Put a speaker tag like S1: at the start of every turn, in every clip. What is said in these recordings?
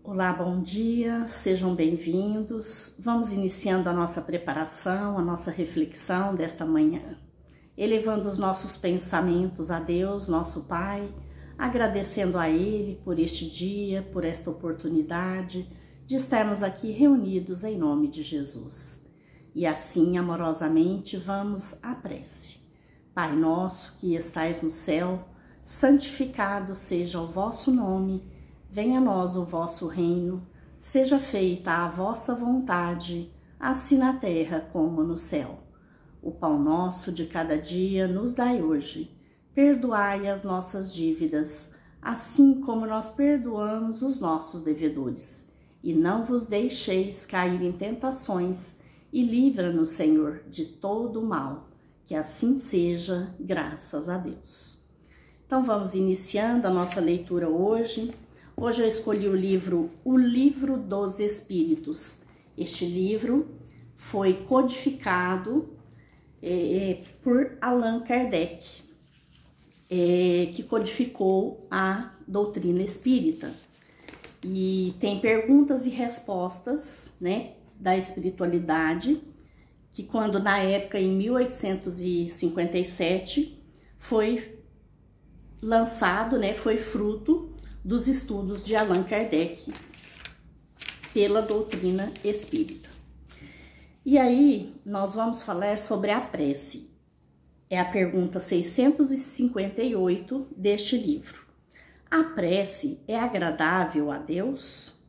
S1: Olá, bom dia, sejam bem-vindos. Vamos iniciando a nossa preparação, a nossa reflexão desta manhã, elevando os nossos pensamentos a Deus, nosso Pai, agradecendo a Ele por este dia, por esta oportunidade de estarmos aqui reunidos em nome de Jesus. E assim, amorosamente, vamos à prece. Pai nosso que estais no céu, santificado seja o vosso nome. Venha a nós o vosso reino, seja feita a vossa vontade, assim na terra como no céu. O pão nosso de cada dia nos dai hoje. Perdoai as nossas dívidas, assim como nós perdoamos os nossos devedores. E não vos deixeis cair em tentações, e livra-nos, Senhor, de todo o mal. Que assim seja, graças a Deus. Então vamos iniciando a nossa leitura hoje. Hoje eu escolhi o Livro dos Espíritos. Este livro foi codificado por Allan Kardec, que codificou a doutrina espírita. E tem perguntas e respostas, né, da espiritualidade, que quando na época, em 1857, foi lançado, né, foi fruto dos estudos de Allan Kardec pela doutrina espírita. E aí, nós vamos falar sobre a prece. É a pergunta 658 deste livro. A prece é agradável a Deus?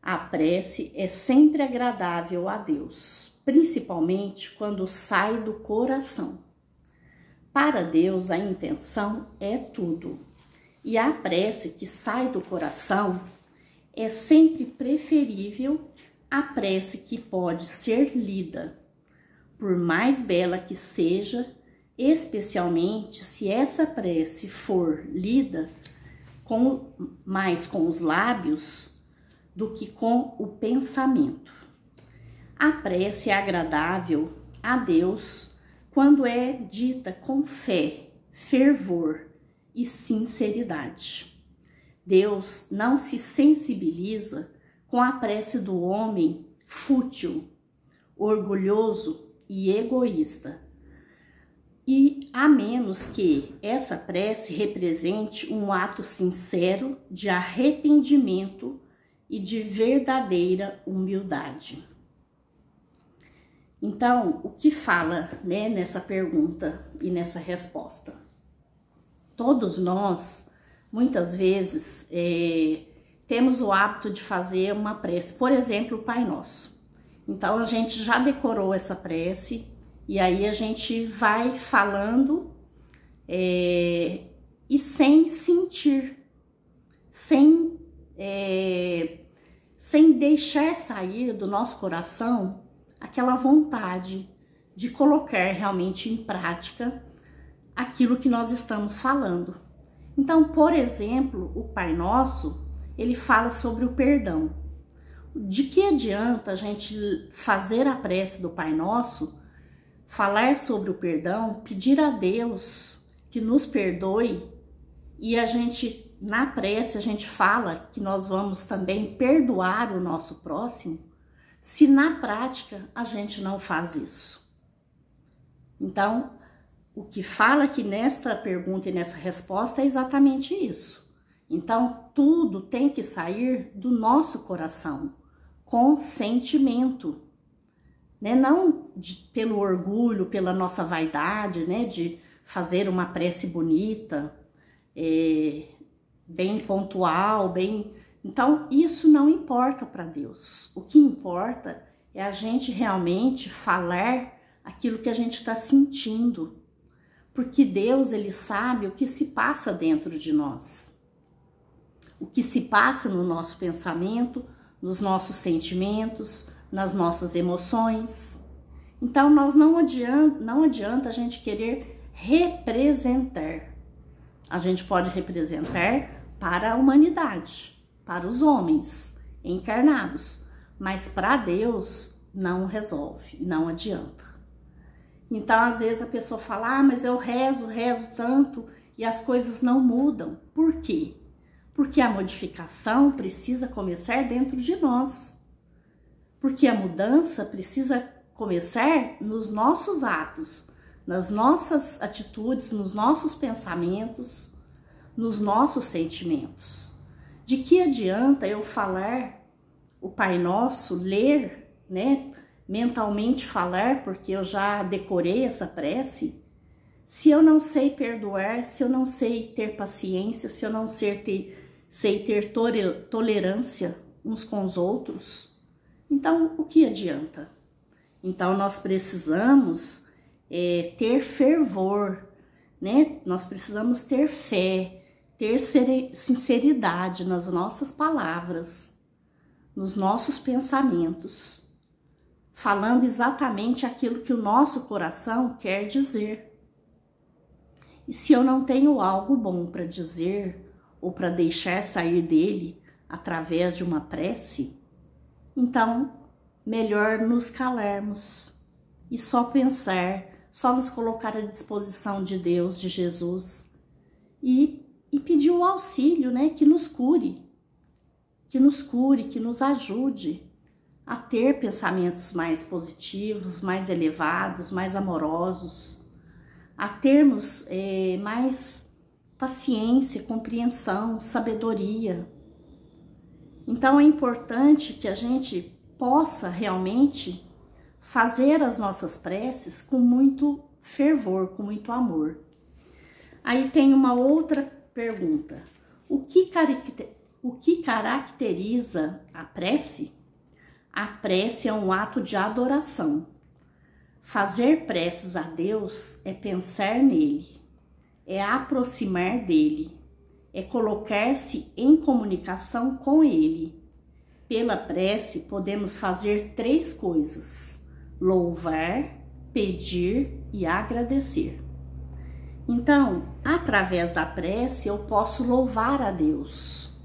S1: A prece é sempre agradável a Deus, principalmente quando sai do coração. Para Deus, a intenção é tudo. E a prece que sai do coração é sempre preferível à prece que pode ser lida, por mais bela que seja, especialmente se essa prece for lida mais com os lábios do que com o pensamento. A prece é agradável a Deus quando é dita com fé, fervor e sinceridade. Deus não se sensibiliza com a prece do homem fútil, orgulhoso e egoísta, e a menos que essa prece represente um ato sincero de arrependimento e de verdadeira humildade. Então, o que fala, né, nessa pergunta e nessa resposta? Todos nós, muitas vezes, temos o hábito de fazer uma prece, por exemplo, o Pai Nosso. Então, a gente já decorou essa prece e aí a gente vai falando e sem sentir, sem deixar sair do nosso coração aquela vontade de colocar realmente em prática aquilo que nós estamos falando. Então, por exemplo, o Pai Nosso, ele fala sobre o perdão. De que adianta a gente fazer a prece do Pai Nosso, falar sobre o perdão, pedir a Deus que nos perdoe, e a gente, na prece, a gente fala que nós vamos também perdoar o nosso próximo, se na prática a gente não faz isso? Então, o que fala aqui nesta pergunta e nessa resposta é exatamente isso. Então, tudo tem que sair do nosso coração, com sentimento, né? Não pelo orgulho, pela nossa vaidade, né? De fazer uma prece bonita, bem pontual, bem... Então, isso não importa para Deus. O que importa é a gente realmente falar aquilo que a gente está sentindo. Porque Deus, ele sabe o que se passa dentro de nós, o que se passa no nosso pensamento, nos nossos sentimentos, nas nossas emoções. Então, não adianta a gente querer representar. A gente pode representar para a humanidade, para os homens encarnados, mas para Deus não resolve, não adianta. Então, às vezes a pessoa fala, mas eu rezo tanto e as coisas não mudam. Por quê? Porque a modificação precisa começar dentro de nós. Porque a mudança precisa começar nos nossos atos, nas nossas atitudes, nos nossos pensamentos, nos nossos sentimentos. De que adianta eu falar o Pai Nosso, ler, né, mentalmente falar, porque eu já decorei essa prece, se eu não sei perdoar, se eu não sei ter paciência, se eu não sei ter tolerância uns com os outros, então o que adianta? Então nós precisamos ter fervor, né? Nós precisamos ter fé, ter sinceridade nas nossas palavras, nos nossos pensamentos, falando exatamente aquilo que o nosso coração quer dizer. E se eu não tenho algo bom para dizer ou para deixar sair dele através de uma prece, então melhor nos calarmos e só pensar, só nos colocar à disposição de Deus, de Jesus e pedir o auxílio, né, que nos cure, que nos ajude a ter pensamentos mais positivos, mais elevados, mais amorosos, a termos mais paciência, compreensão, sabedoria. Então é importante que a gente possa realmente fazer as nossas preces com muito fervor, com muito amor. Aí tem uma outra pergunta. O que caracteriza a prece? A prece é um ato de adoração. Fazer preces a Deus é pensar nele, é aproximar dele, é colocar-se em comunicação com ele. Pela prece podemos fazer 3 coisas: louvar, pedir e agradecer. Então, através da prece eu posso louvar a Deus.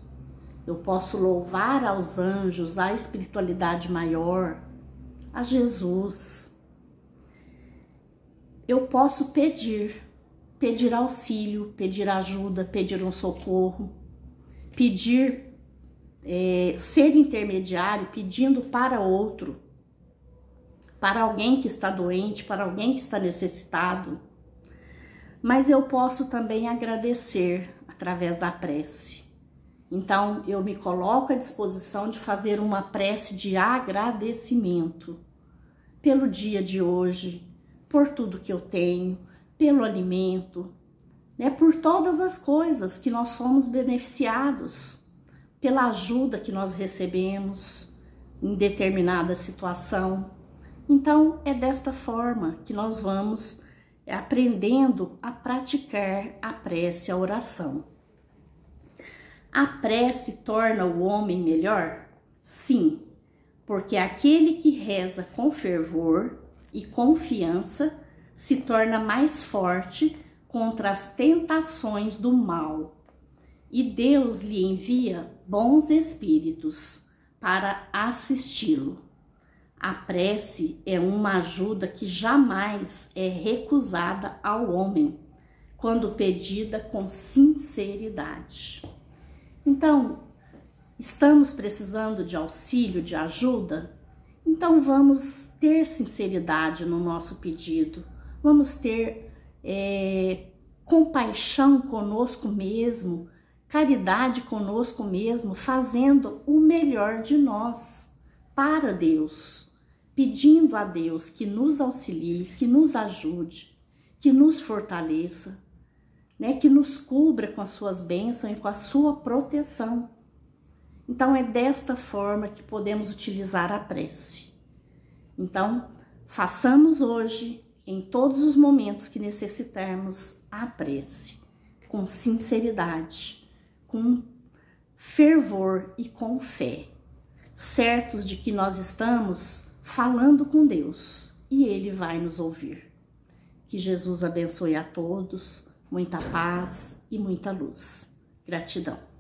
S1: Eu posso louvar aos anjos, à espiritualidade maior, a Jesus. Eu posso pedir auxílio, pedir ajuda, pedir um socorro, pedir, ser intermediário, pedindo para outro, para alguém que está doente, para alguém que está necessitado. Mas eu posso também agradecer através da prece. Então, eu me coloco à disposição de fazer uma prece de agradecimento pelo dia de hoje, por tudo que eu tenho, pelo alimento, né, por todas as coisas que nós somos beneficiados, pela ajuda que nós recebemos em determinada situação. Então, é desta forma que nós vamos aprendendo a praticar a prece, a oração. A prece torna o homem melhor? Sim, porque aquele que reza com fervor e confiança se torna mais forte contra as tentações do mal. E Deus lhe envia bons espíritos para assisti-lo. A prece é uma ajuda que jamais é recusada ao homem, quando pedida com sinceridade. Então, estamos precisando de auxílio, de ajuda? Então vamos ter sinceridade no nosso pedido, vamos ter compaixão conosco mesmo, caridade conosco mesmo, fazendo o melhor de nós para Deus, pedindo a Deus que nos auxilie, que nos ajude, que nos fortaleça, né, que nos cubra com as suas bênçãos e com a sua proteção. Então é desta forma que podemos utilizar a prece. Então, façamos hoje, em todos os momentos que necessitarmos, a prece, com sinceridade, com fervor e com fé, certos de que nós estamos falando com Deus e Ele vai nos ouvir. Que Jesus abençoe a todos, muita paz e muita luz. Gratidão.